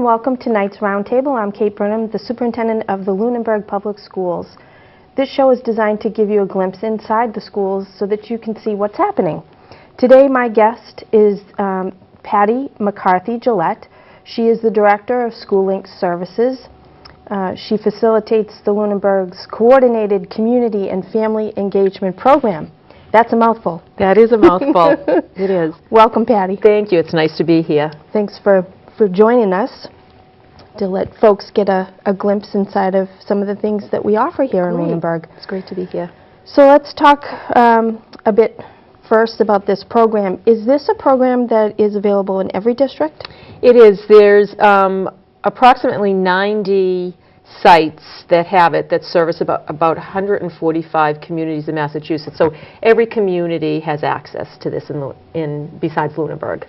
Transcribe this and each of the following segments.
welcome to tonight's Roundtable. I'm Kate Burnham, the Superintendent of the Lunenburg Public Schools. This show is designed to give you a glimpse inside the schools so that you can see what's happening. Today my guest is Patty McCarthy-Gillette. She is the Director of School Link Services. She facilitates the Lunenburg's Coordinated Community and Family Engagement Program. That's a mouthful. That is a mouthful. It is. Welcome, Patty. Thank you. It's nice to be here. Thanks for joining us to let folks get a glimpse inside of some of the things that we offer here in Lunenburg. It's great to be here. So let's talk a bit first about this program. Is this a program that is available in every district? It is. There's approximately 90 sites that have it that service about 145 communities in Massachusetts. So every community has access to this besides Lunenburg.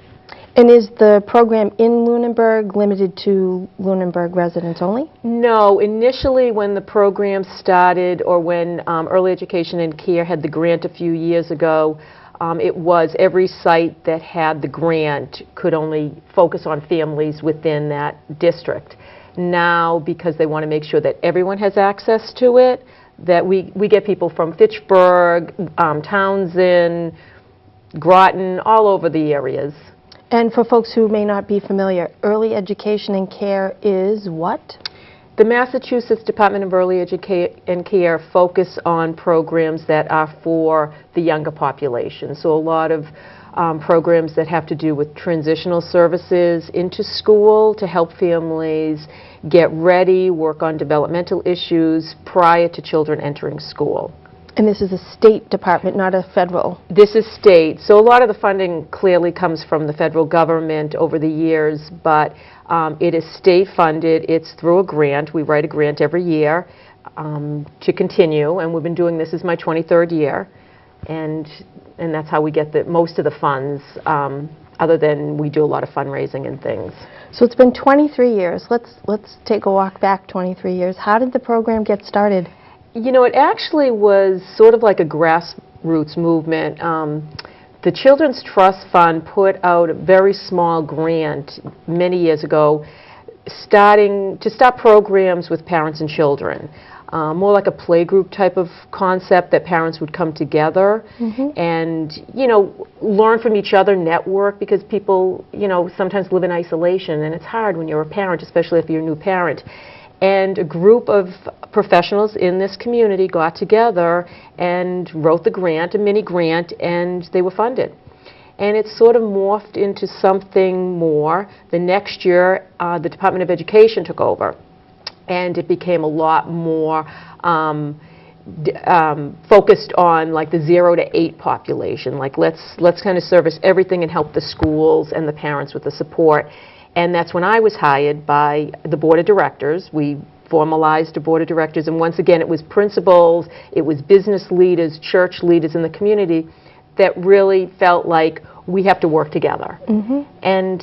And is the program in Lunenburg limited to Lunenburg residents only? No. Initially, when the program started, or when Early Education and Care had the grant a few years ago, it was every site that had the grant could only focus on families within that district. Now, because they want to make sure that everyone has access to it, that we get people from Fitchburg, Townsend, Groton, all over the areas. And for folks who may not be familiar, Early Education and Care is what? The Massachusetts Department of Early Education and Care focus on programs that are for the younger population. So a lot of programs that have to do with transitional services into school to help families get ready, work on developmental issues prior to children entering school. And this is a state department, not a federal? This is state. So a lot of the funding clearly comes from the federal government over the years, but it is state funded. It's through a grant. We write a grant every year to continue, and we've been doing this. Is my 23rd year, and that's how we get most of the funds, other than we do a lot of fundraising and things. So it's been 23 years. Let's take a walk back 23 years. How did the program get started? You know, it actually was sort of like a grassroots movement. The Children's Trust Fund put out a very small grant many years ago to start programs with parents and children. More like a playgroup type of concept that parents would come together and, learn from each other, network, because people, sometimes live in isolation, and it's hard when you're a parent, especially if you're a new parent. And a group of professionals in this community got together and wrote the grant, a mini grant, and they were funded. And it sort of morphed into something more. The next year, the Department of Education took over, and it became a lot more focused on like the 0 to 8 population. Like let's kind of service everything and help the schools and the parents with the support. And that's when I was hired by the Board of Directors. We formalized a Board of Directors, and once again it was principals, it was business leaders, church leaders in the community that really felt like we have to work together. And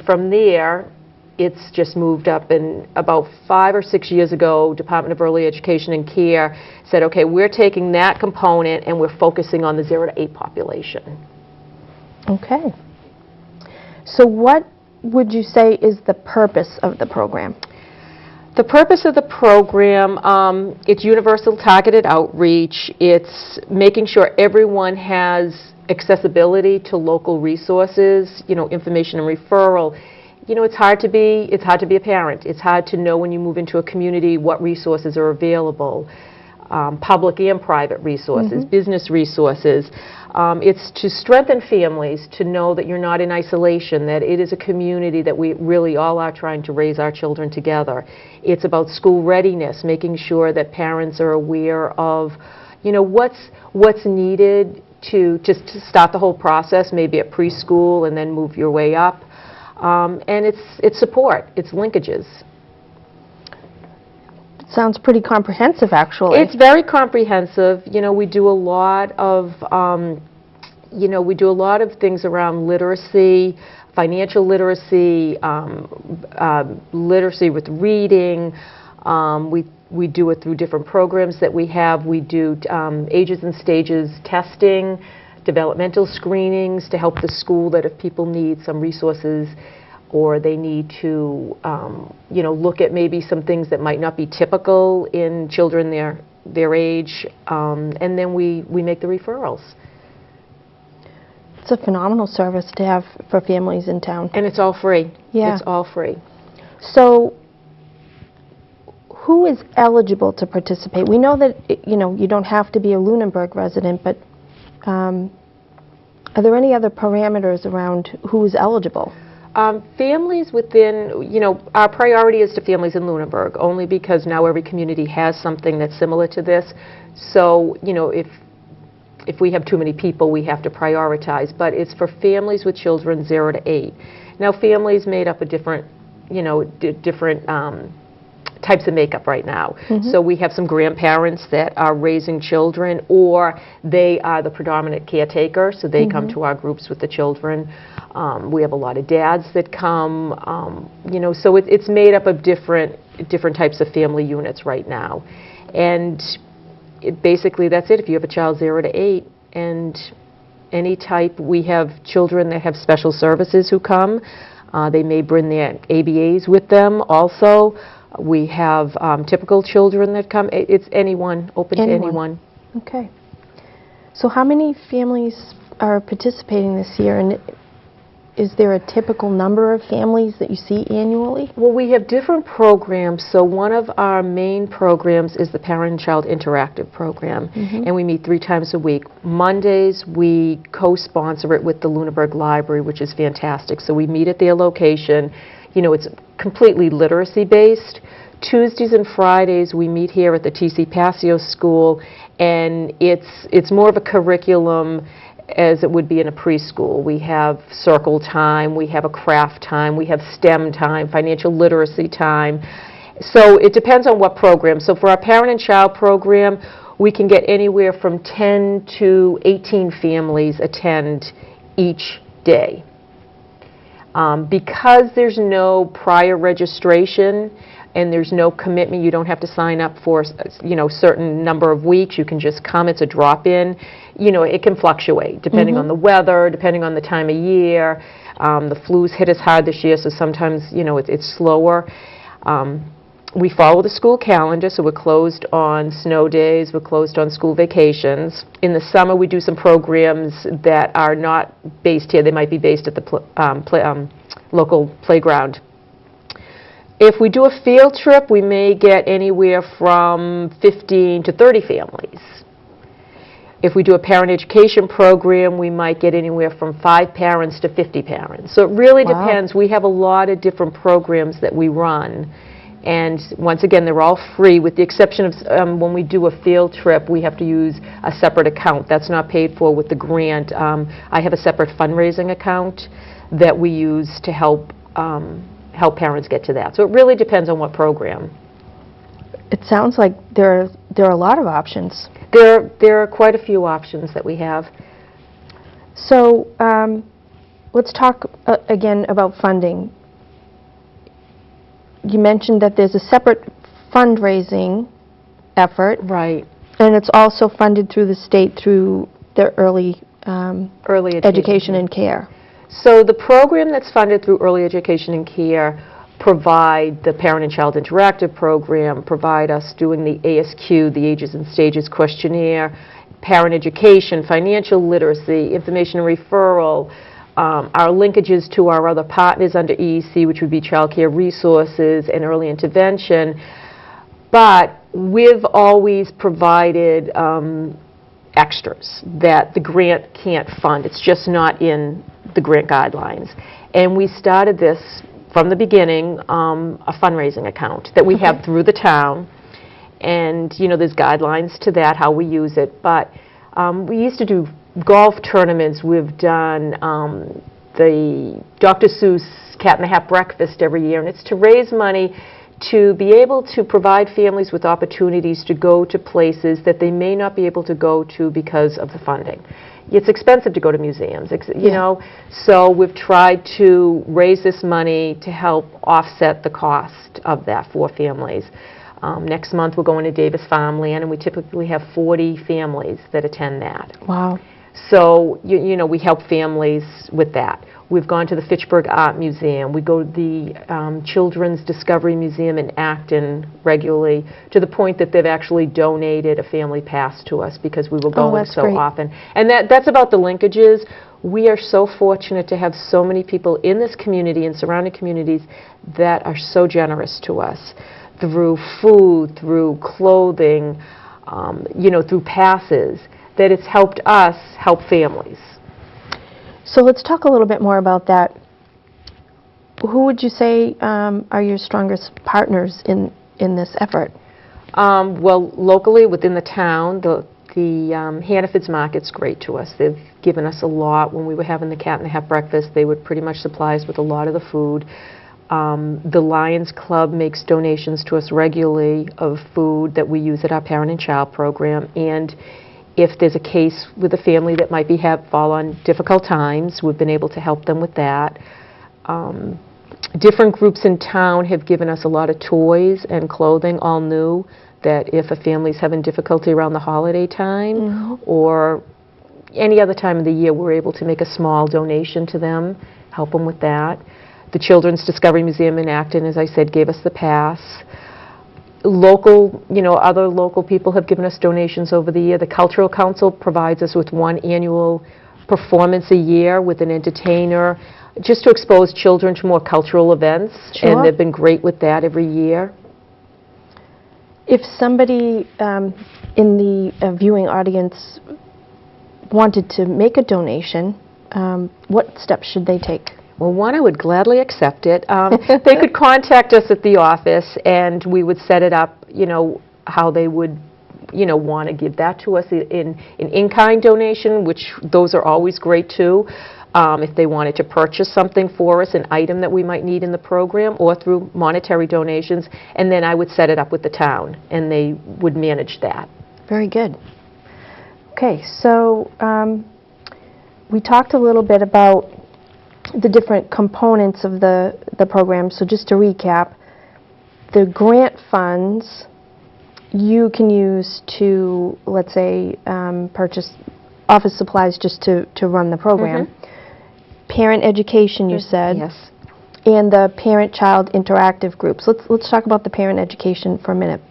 from there, it's just moved up, and about 5 or 6 years ago, Department of Early Education and Care said, okay, we're taking that component and we're focusing on the 0 to 8 population. Okay. So what would you say is the purpose of the program? The purpose of the program, it's universal targeted outreach. It's making sure everyone has accessibility to local resources, information and referral. It's hard to be a parent. It's hard to know when you move into a community what resources are available, public and private resources, business resources. It's to strengthen families to know that you're not in isolation, that it is a community that we really all are trying to raise our children together. It's about school readiness, making sure that parents are aware of, what's needed to start the whole process, maybe at preschool and then move your way up. And it's support, it's linkages. Sounds pretty comprehensive, actually. It's very comprehensive. We do a lot of, things around literacy, financial literacy, literacy with reading. We do it through different programs that we have. We do ages and stages testing, developmental screenings to help the school that if people need some resources or they need to, look at maybe some things that might not be typical in children their age, and then we make the referrals. It's a phenomenal service to have for families in town. And it's all free. Yeah. It's all free. So who is eligible to participate? We know that, you don't have to be a Lunenburg resident, but are there any other parameters around who is eligible? Families within, our priority is to families in Lunenburg, only because now every community has something that's similar to this. So, if we have too many people, we have to prioritize. But it's for families with children 0 to 8. Now, families made up of different, different types of makeup right now. Mm-hmm. So we have some grandparents that are raising children, or they are the predominant caretaker, so they come to our groups with the children. We have a lot of dads that come, so it's made up of different types of family units right now. And basically that's it. If you have a child 0 to 8 and any type, we have children that have special services who come. They may bring their ABAs with them also. We have typical children that come. It's anyone, open to anyone. Okay. So how many families are participating this year, and is there a typical number of families that you see annually? Well, we have different programs. So one of our main programs is the Parent and Child Interactive Program, and we meet 3 times a week. Mondays, we co-sponsor it with the Lunenburg Library, which is fantastic. So we meet at their location. It's completely literacy-based. Tuesdays and Fridays, we meet here at the T.C. Passio School, and it's more of a curriculum as it would be in a preschool. We have circle time, we have a craft time, we have STEM time, financial literacy time. So it depends on what program. So for our Parent and Child program, we can get anywhere from 10 to 18 families attend each day. Because there's no prior registration and there's no commitment, you don't have to sign up for certain number of weeks. You can just come. It's a drop-in. It can fluctuate depending on the weather, depending on the time of year. The flu's hit us hard this year, so sometimes it's slower. We follow the school calendar, so we're closed on snow days, we're closed on school vacations. In the summer, we do some programs that are not based here. They might be based at the local playground. If we do a field trip, we may get anywhere from 15 to 30 families. If we do a parent education program, we might get anywhere from 5 parents to 50 parents. So it really depends. We have a lot of different programs that we run. And once again, they're all free, with the exception of when we do a field trip, we have to use a separate account. That's not paid for with the grant. I have a separate fundraising account that we use to help parents get to that. So it really depends on what program. It sounds like there are a lot of options. There are quite a few options that we have. So let's talk again about funding. You mentioned that there's a separate fundraising effort. Right. And it's also funded through the state through the early education and care. So the program that's funded through early education and care provide the Parent and Child Interactive Program, provide us doing the ASQ, the Ages and Stages questionnaire, parent education, financial literacy, information and referral, our linkages to our other partners under EEC, which would be Child Care Resources and Early Intervention. But we've always provided extras that the grant can't fund. It's just not in the grant guidelines. And we started this from the beginning, a fundraising account that we have through the town. And, there's guidelines to that, how we use it. But we used to do golf tournaments. We've done the Dr. Seuss Cat in the Hat breakfast every year, and it's to raise money to be able to provide families with opportunities to go to places that they may not be able to go to because of the funding. It's expensive to go to museums, so we've tried to raise this money to help offset the cost of that for families. Next month we're going to Davis Farmland, and we typically have 40 families that attend that. Wow. So, we help families with that. We've gone to the Fitchburg Art Museum. We go to the Children's Discovery Museum in Acton regularly, to the point that they've actually donated a family pass to us because we were going so great. often. And that's about the linkages. We are so fortunate to have so many people in this community and surrounding communities that are so generous to us through food, through clothing, through passes, that it's helped us help families. So let's talk a little bit more about that. Who would you say are your strongest partners in this effort? Well, locally within the town, the Hannaford's Market's great to us. They've given us a lot. When we were having the Cat and the Hat breakfast, they would pretty much supply us with a lot of the food. The Lions Club makes donations to us regularly of food that we use at our parent and child program. And if there's a case with a family that might fall on difficult times, we've been able to help them with that. Different groups in town have given us a lot of toys and clothing, all new, that if a family's having difficulty around the holiday time or any other time of the year, we're able to make a small donation to them, help them with that. The Children's Discovery Museum in Acton, as I said, gave us the pass. Local, other local people have given us donations over the year. The Cultural Council provides us with one annual performance a year with an entertainer, just to expose children to more cultural events. Sure. And they've been great with that every year. If somebody in the viewing audience wanted to make a donation, what steps should they take? Well, one, I would gladly accept it. They could contact us at the office, and we would set it up, how they would, want to give that to us in-kind donation, which those are always great too. If they wanted to purchase something for us, an item that we might need in the program, or through monetary donations, and then I would set it up with the town, and they would manage that. Very good. Okay, so we talked a little bit about the different components of the program. So just to recap, the grant funds you can use to, let's say, purchase office supplies just to run the program. Parent education, you said. Yes. And the parent-child interactive groups. Let's talk about the parent education for a minute.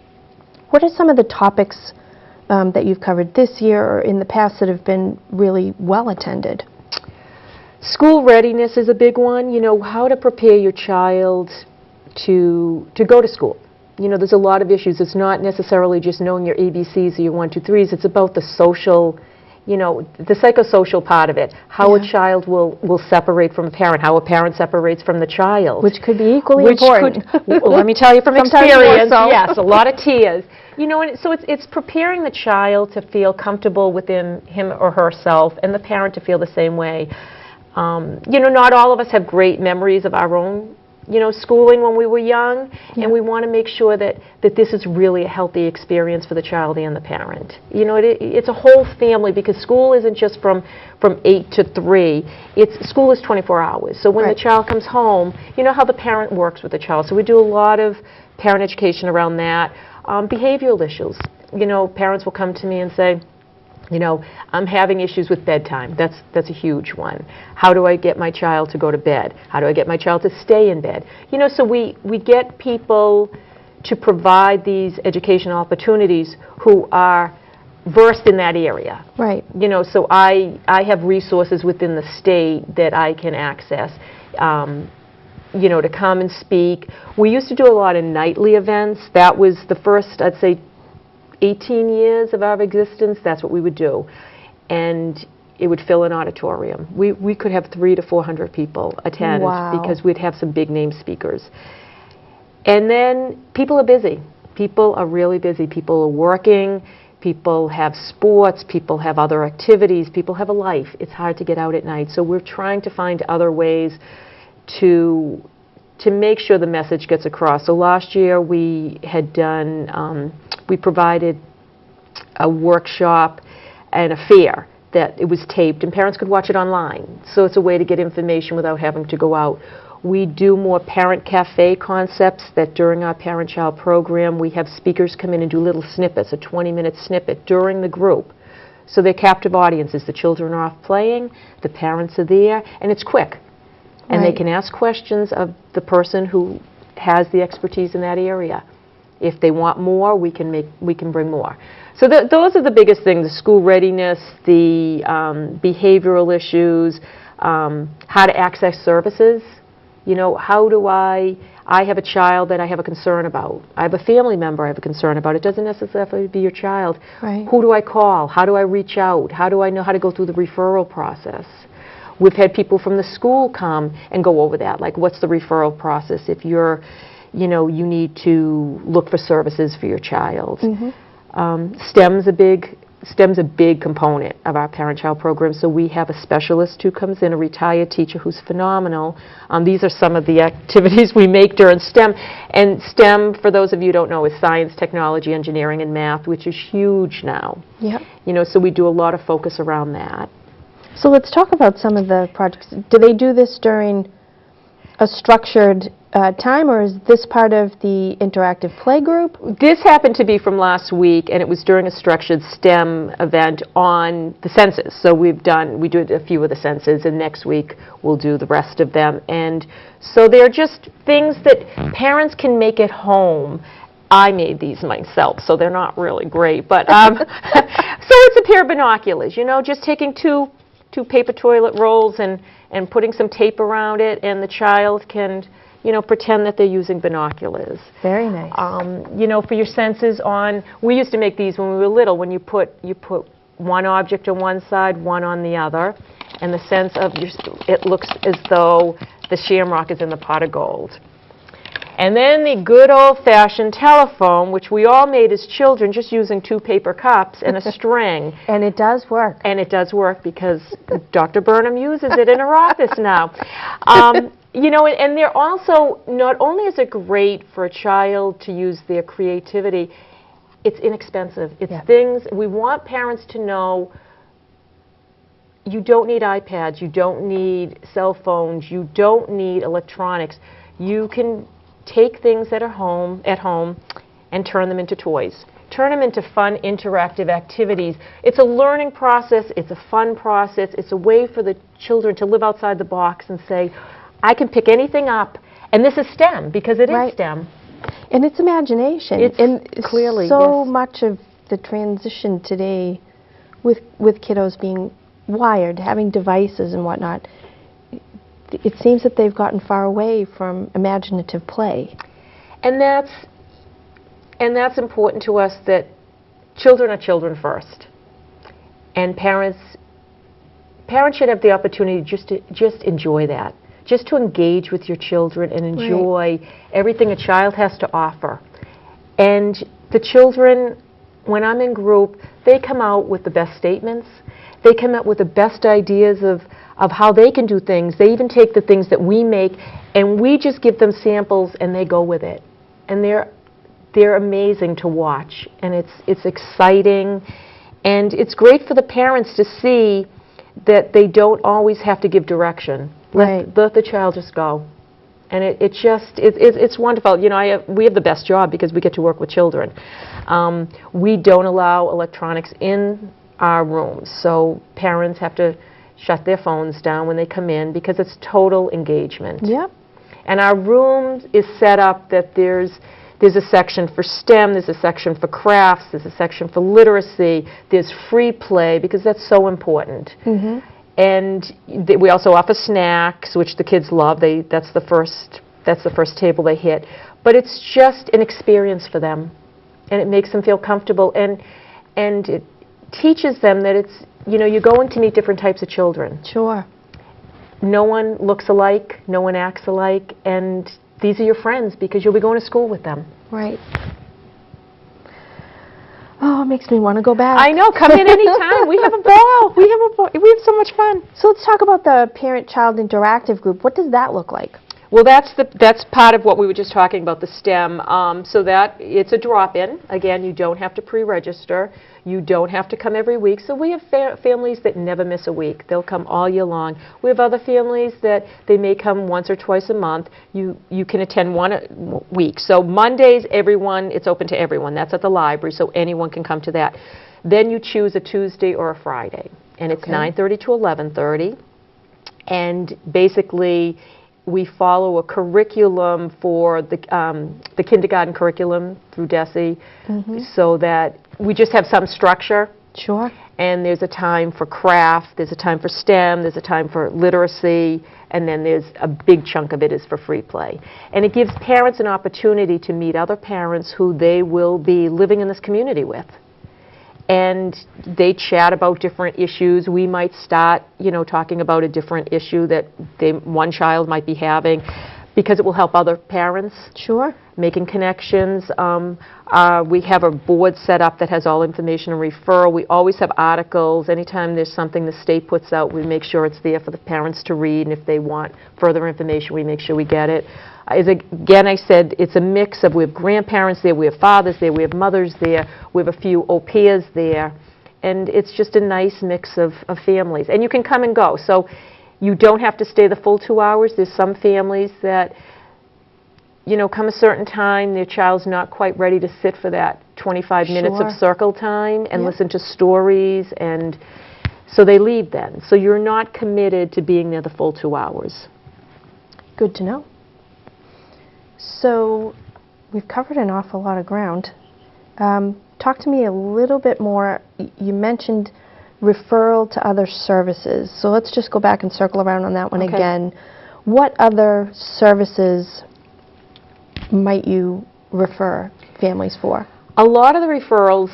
What are some of the topics that you've covered this year or in the past that have been really well attended? School readiness is a big one. How to prepare your child to go to school. There's a lot of issues. It's not necessarily just knowing your ABCs or your 1, 2, 3s. It's about the social, the psychosocial part of it. How a child will separate from a parent, how a parent separates from the child. Which could be equally important. Well, let me tell you from Sometimes experience, more so. yes, a lot of tears. And so it's preparing the child to feel comfortable within him or herself, and the parent to feel the same way. Not all of us have great memories of our own, schooling when we were young, and we want to make sure that this is really a healthy experience for the child and the parent. It's a whole family, because school isn't just from 8 to 3. School is 24 hours. So when the child comes home, how the parent works with the child. So we do a lot of parent education around that. Behavioral issues. Parents will come to me and say, I'm having issues with bedtime. That's a huge one. How do I get my child to go to bed? How do I get my child to stay in bed? So we get people to provide these educational opportunities who are versed in that area. Right. So I have resources within the state that I can access, to come and speak. We used to do a lot of nightly events. That was the first, I'd say, 18 years of our existence. That's what we would do, and it would fill an auditorium. We could have 300 to 400 people attend. Wow. Because we'd have some big name speakers. And then people are busy. People are really busy. People are working. People have sports. People have other activities. People have a life. It's hard to get out at night. So we're trying to find other ways to make sure the message gets across. So last year we had done, we provided a workshop and a fair that it was taped, and parents could watch it online. So it's a way to get information without having to go out. We do more parent cafe concepts, that during our parent-child program we have speakers come in and do little snippets, a 20-minute snippet during the group. So they're captive audiences. The children are off playing, the parents are there, and it's quick. and they can ask questions of the person who has the expertise in that area. If they want more, we can bring more. So those are the biggest things: the school readiness, the behavioral issues, how to access services. You know, how do I have a child that I have a concern about. I have a family member I have a concern about. It doesn't necessarily be your child. Right. Who do I call? How do I reach out? How do I know how to go through the referral process? We've had people from the school come and go over that, like what's the referral process if you're, you know, you need to look for services for your child. STEM's a big component of our parent-child program, so we have a specialist who comes in, a retired teacher who's phenomenal. These are some of the activities we make during STEM. And STEM, for those of you who don't know, is science, technology, engineering, and math, which is huge now. Yep. You know, so we do a lot of focus around that. So let's talk about some of the projects. Do they do this during a structured time, or is this part of the interactive play group? This happened to be from last week, and it was during a structured STEM event on the senses. So we did a few of the senses, and next week we'll do the rest of them. And so they're just things that parents can make at home. I made these myself, so they're not really great. But so it's a pair of binoculars, you know, just taking two paper toilet rolls and putting some tape around it, and the child can, you know, pretend that they're using binoculars. Very nice. You know, for your senses on, we used to make these when we were little, when you put one object on one side, one on the other, and the sense of it looks as though the shamrock is in the pot of gold. And then the good old-fashioned telephone, which we all made as children just using 2 paper cups and a string. And it does work. And it does work because Dr. Burnham uses it in her office now. You know, and they're also, not only is it great for a child to use their creativity, it's inexpensive. It's things, we want parents to know you don't need iPads, you don't need cell phones, you don't need electronics. You can take things that are at home and turn them into toys. Turn them into fun, interactive activities. It's a learning process. It's a fun process. It's a way for the children to live outside the box and say, I can pick anything up. And this is STEM, because it is STEM. And it's imagination. It's clearly, so much of the transition today with kiddos being wired, having devices and whatnot, it seems that they've gotten far away from imaginative play. And that's important to us, that children are children first. And parents should have the opportunity to just enjoy that. Just to engage with your children and enjoy everything a child has to offer. And the children, when I'm in group, they come out with the best statements. They come out with the best ideas of how they can do things. They even take the things that we make, and we just give them samples, and they go with it. And they're amazing to watch, and it's exciting, and it's great for the parents to see that they don't always have to give direction. Let the child just go. And it's wonderful. You know, we have the best job because we get to work with children. We don't allow electronics in our rooms, so parents have to shut their phones down when they come in because it's total engagement. Yep. And our room is set up that there's a section for STEM, there's a section for crafts, there's a section for literacy, there's free play because that's so important. And we also offer snacks, which the kids love. That's the first table they hit. But it's just an experience for them, and it makes them feel comfortable, and it teaches them that it's, you know, you're going to meet different types of children. Sure. No one looks alike, no one acts alike, and these are your friends because you'll be going to school with them. Right. Oh, it makes me want to go back. I know. Come in anytime. We have a ball. We have so much fun. So let's talk about the parent-child interactive group. What does that look like? Well, that's part of what we were just talking about, the STEM. So that it's a drop-in. Again, you don't have to pre-register. You don't have to come every week. So we have families that never miss a week. They'll come all year long. We have other families that they may come once or twice a month. You can attend one week. So Mondays, it's open to everyone. That's at the library, so anyone can come to that. Then you choose a Tuesday or a Friday, and it's 9:30 to 11:30. And basically, we follow a curriculum for the kindergarten curriculum through DESE, so that we just have some structure. Sure. And there's a time for craft, there's a time for STEM, there's a time for literacy, and then there's a big chunk of it is for free play. And it gives parents an opportunity to meet other parents who they will be living in this community with. And they chat about different issues. We might start, talking about a different issue that one child might be having, because it will help other parents. Sure. Making connections. We have a board set up that has all information and referral. We always have articles. Anytime there's something the state puts out, we make sure it's there for the parents to read, and if they want further information, we make sure we get it. Again, I said it's a mix of, we have grandparents there, we have fathers there, we have mothers there, we have a few au pairs there, and it's just a nice mix of families. And you can come and go, so you don't have to stay the full 2 hours. There's some families that, come a certain time, their child's not quite ready to sit for that 25 minutes of circle time and listen to stories, and so they leave then. So you're not committed to being there the full 2 hours. Good to know. So we've covered an awful lot of ground. Talk to me a little bit more. You mentioned referral to other services. So let's just go back and circle around on that one again. What other services might you refer families for? A lot of the referrals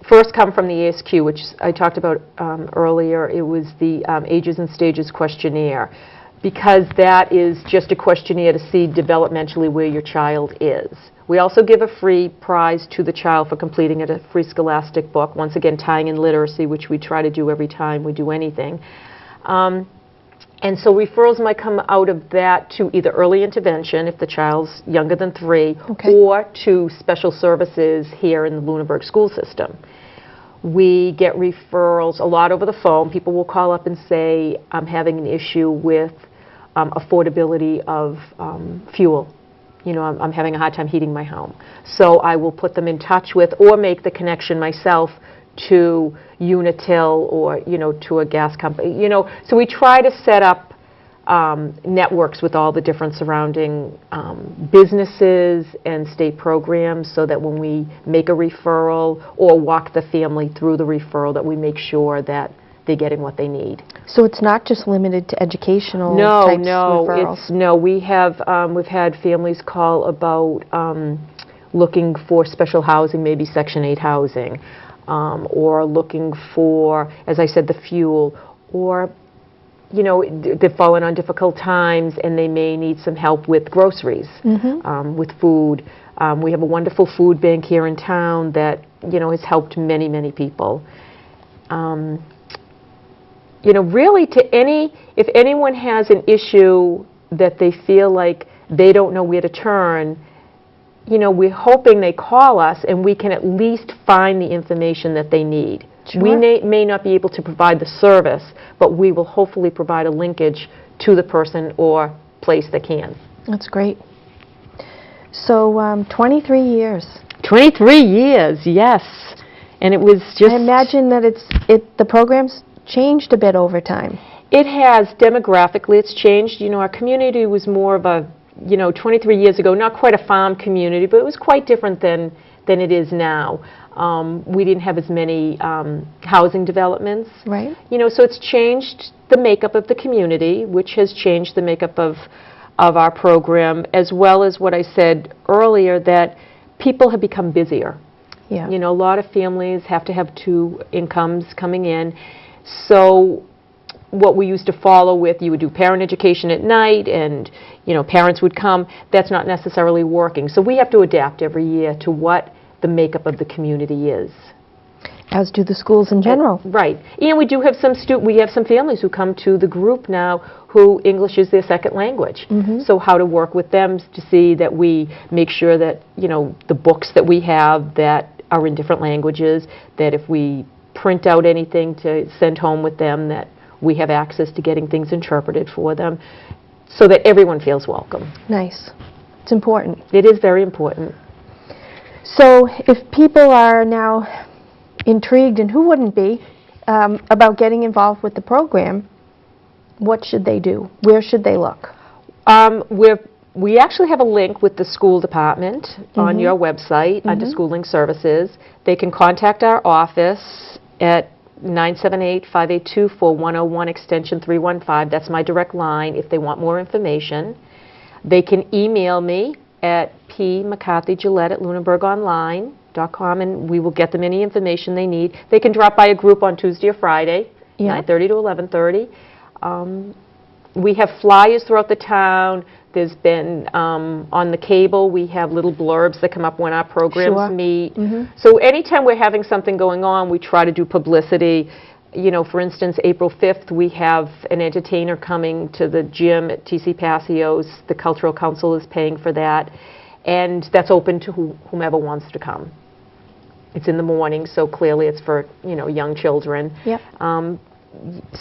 first come from the ASQ, which I talked about earlier. It was the Ages and Stages questionnaire, because that is just a questionnaire to see developmentally where your child is. We also give a free prize to the child for completing a free scholastic book, once again tying in literacy, which we try to do every time we do anything. And so referrals might come out of that to either early intervention, if the child's younger than 3, or to special services here in the Lunenburg school system. We get referrals a lot over the phone. People will call up and say, I'm having an issue with affordability of fuel. I'm having a hard time heating my home. So I will put them in touch with, or make the connection myself to Unitil, or, to a gas company. So we try to set up networks with all the different surrounding businesses and state programs, so that when we make a referral or walk the family through the referral, that we make sure that they're getting what they need. So it's not just limited to educational types referrals? No, we've had families call about looking for special housing, maybe Section 8 housing, or looking for, as I said, the fuel, or they've fallen on difficult times and they may need some help with groceries, with food. We have a wonderful food bank here in town that has helped many, many people. Really, if anyone has an issue that they feel like they don't know where to turn, we're hoping they call us and we can at least find the information that they need. Sure. We may not be able to provide the service, but we will hopefully provide a linkage to the person or place that can. That's great. So 23 years. 23 years, yes. And it was just... I imagine that the program's changed a bit over time. It has. Demographically, it's changed. Our community was more of a, 23 years ago, not quite a farm community, but it was quite different than it is now. We didn't have as many housing developments. Right. So it's changed the makeup of the community, which has changed the makeup of our program, as well as what I said earlier, that people have become busier. Yeah. A lot of families have to have 2 incomes coming in. So what we used to follow with, you would do parent education at night and, parents would come. That's not necessarily working. So we have to adapt every year to what the makeup of the community is. As do the schools in general. Right. And we do have we have some families who come to the group now who English is their second language. So how to work with them to see that we make sure that, the books that we have that are in different languages, that if we print out anything to send home with them, that we have access to getting things interpreted for them, so that everyone feels welcome. Nice. It's important. It is very important. So if people are now intrigued, and who wouldn't be, about getting involved with the program, what should they do? Where should they look? We actually have a link with the school department on your website under Schooling Services. They can contact our office at 978-582-4101, extension 315. That's my direct line if they want more information. They can email me at pmccarthygillette@lunenburgonline.com, and we will get them any information they need. They can drop by a group on Tuesday or Friday, 9:30 to 11:30. We have flyers throughout the town. There's been, on the cable, we have little blurbs that come up when our programs meet. So anytime we're having something going on, we try to do publicity. You know, for instance, April 5th, we have an entertainer coming to the gym at TC Passio's. The Cultural Council is paying for that, and that's open to whomever wants to come. It's in the morning, so clearly it's for, you know, young children. Yep.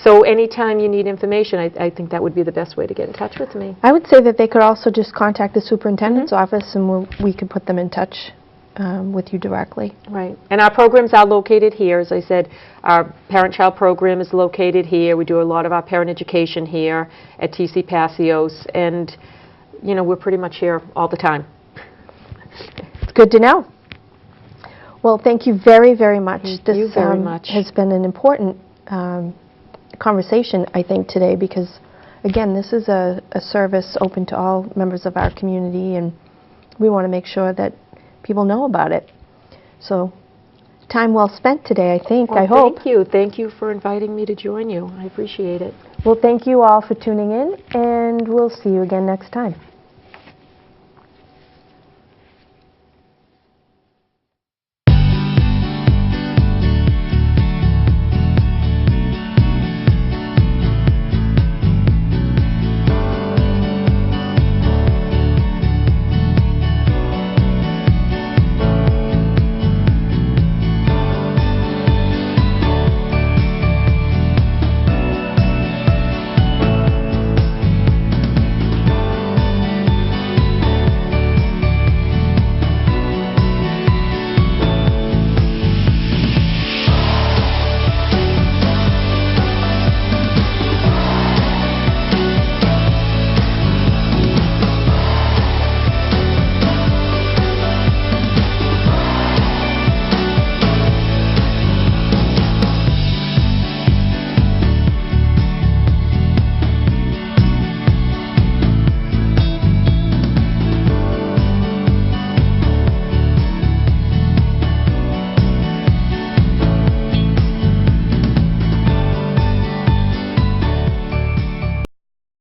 So anytime you need information, I think that would be the best way to get in touch with me. I would say that they could also just contact the superintendent's office, and we could put them in touch with you directly. Right. And our programs are located here. As I said, our parent-child program is located here. We do a lot of our parent education here at TC Passio's, and, you know, we're pretty much here all the time. It's good to know. Well, thank you very, very much. Thank you very much. Has been an important conversation, I think, today, because, again, this is a service open to all members of our community, and we want to make sure that people know about it. So, time well spent today, I think, well, I hope. Thank you. Thank you for inviting me to join you. I appreciate it. Well, thank you all for tuning in, and we'll see you again next time.